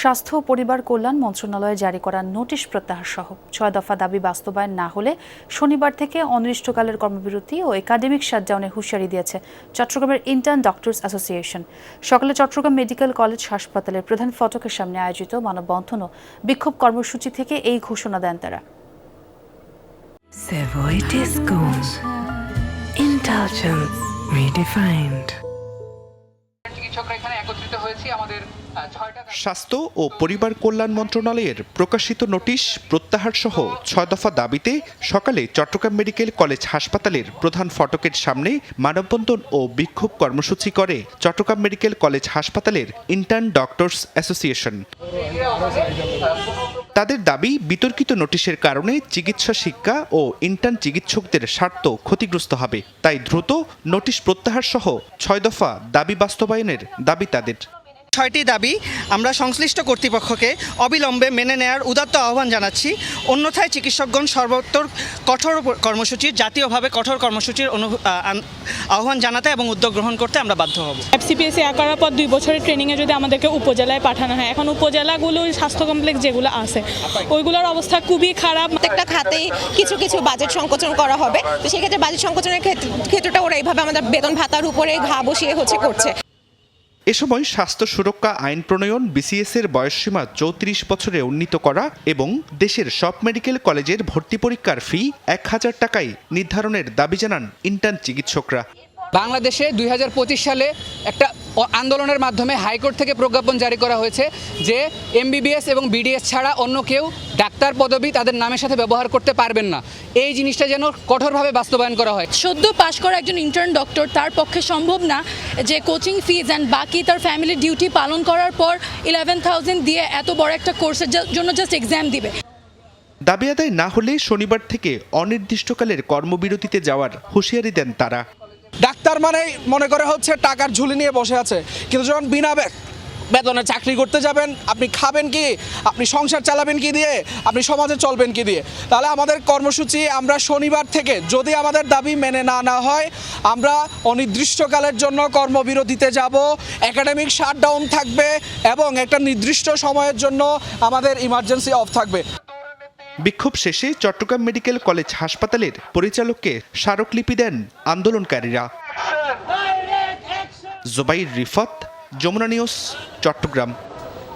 স্বাস্থ্য ও পরিবার কল্যাণ মন্ত্রণালয়ে জারি করা নোটিশ প্রত্যাহার সহ ৬ দফা দাবি বাস্তবায়ন না হলে শনিবার থেকে অনির্দিষ্টকালের কর্মবিরতি ও একাডেমিক শাটডাউনের হুঁশিয়ারি দিয়েছে চট্টগ্রামের ইন্টার্ন ডক্টরস অ্যাসোসিয়েশন। সকালে চট্টগ্রাম মেডিকেল কলেজ হাসপাতালের প্রধান ফটকের সামনে আয়োজিত মানববন্ধন ও বিক্ষোভ কর্মসূচি থেকে এই ঘোষণা দেন তারা। Savoy Disco. Indulgence redefined. স্বাস্থ্য ও পরিবার কল্যাণ মন্ত্রণালয়ের প্রকাশিত নোটিশ প্রত্যাহার সহ ৬ দফা দাবিতে সকালে চট্টগ্রাম মেডিকেল কলেজ হাসপাতালের প্রধান ফটকের সামনে মানববন্ধন ও বিক্ষোভ কর্মসূচি করে চট্টগ্রাম মেডিকেল কলেজ হাসপাতালের ইন্টার্ন ডক্টরস অ্যাসোসিয়েশন। তাদের দাবি, বিতর্কিত নোটিশের কারণে চিকিৎসা শিক্ষা ও ইন্টার্ন চিকিৎসকদের স্বার্থ ক্ষতিগ্রস্ত হবে, তাই দ্রুত নোটিশ প্রত্যাহার সহ ৬ দফা দাবি বাস্তবায়নের দাবি তাদের। ৬টি দাবি আমরা সংশ্লিষ্ট কর্তৃপক্ষকে অবিলম্বে মেনে নেওয়ার উদাত্ত আহ্বান জানাচ্ছি। অন্যথায় চিকিৎসকগণ সর্বোত্তর কঠোর কর্মসূচির জাতীয়ভাবে কঠোর কর্মসূচির আহ্বান জানাতে এবং উদ্যোগ গ্রহণ করতে আমরা বাধ্য হব। FCPSC করার পর 2 বছরের ট্রেনিংয়ে যদি আমাদেরকে উপজেলায় পাঠানো হয়, এখন উপজেলাগুলো স্বাস্থ্য কমপ্লেক্স যেগুলো আছে ওইগুলোর অবস্থা খুবই খারাপ। প্রত্যেকটা খাতেই কিছু কিছু বাজেট সংকোচন করা হবে, তো সেক্ষেত্রে বাজেট সংকোচনের ক্ষেত্রটা ওরা এইভাবে আমাদের বেতন ভাতার উপরে ঘা বসিয়ে করছে। এ সময় স্বাস্থ্য সুরক্ষা আইন প্রণয়ন, BCS এর বয়সসীমা 34 বছরে উন্নীত করা এবং দেশের সব মেডিকেল কলেজের ভর্তি পরীক্ষার ফি 1000 টাকায় নির্ধারণের দাবি জানান ইন্টার্ন চিকিৎসকরা। বাংলাদেশে 2025 সালে একটা আন্দোলনের মাধ্যমে হাইকোর্ট থেকে প্রজ্ঞাপন জারি করা হয়েছে যে MBBS এবং BDS ছাড়া অন্য কেউ ডাক্তার পদবি তাদের নামের সাথে ব্যবহার করতে পারবেন না। এই জিনিসটা যেন কঠোরভাবে বাস্তবায়ন করা হয়। সদ্য পাশ করা একজন ইন্টার্ন ডক্টর, তার পক্ষে সম্ভব না যে কোচিং ফিজ অ্যান্ড বাকি তার ফ্যামিলি ডিউটি পালন করার পর 11,000 দিয়ে এত বড় একটা কোর্সের জন্য জাস্ট এক্সাম দিবে। দাবি আদায় না হলে শনিবার থেকে অনির্দিষ্টকালের কর্মবিরতিতে যাওয়ার হুঁশিয়ারি দেন তারা। ডাক্তার মানেই মনে করে হচ্ছে টাকার ঝুলি নিয়ে বসে আছে, কিন্তু যখন বিনা বেতনে চাকরি করতে যাবেন, আপনি খাবেন কি, আপনি সংসার চালাবেন কি দিয়ে, আপনি সমাজে চলবেন কি দিয়ে? তাহলে আমাদের কর্মসূচি আমরা শনিবার থেকে যদি আমাদের দাবি মেনে না হয় আমরা অনির্দিষ্টকালের জন্য কর্মবিরতিতে যাব, একাডেমিক শাটডাউন থাকবে এবং একটা নির্দিষ্ট সময়ের জন্য আমাদের ইমার্জেন্সি অফ থাকবে। বিক্ষোভ শেষে চট্টগ্রাম মেডিকেল কলেজ হাসপাতালের পরিচালককে স্মারকলিপি দেন আন্দোলনকারীরা। জুবাইর রিফাত, যমুনা নিউজ, চট্টগ্রাম।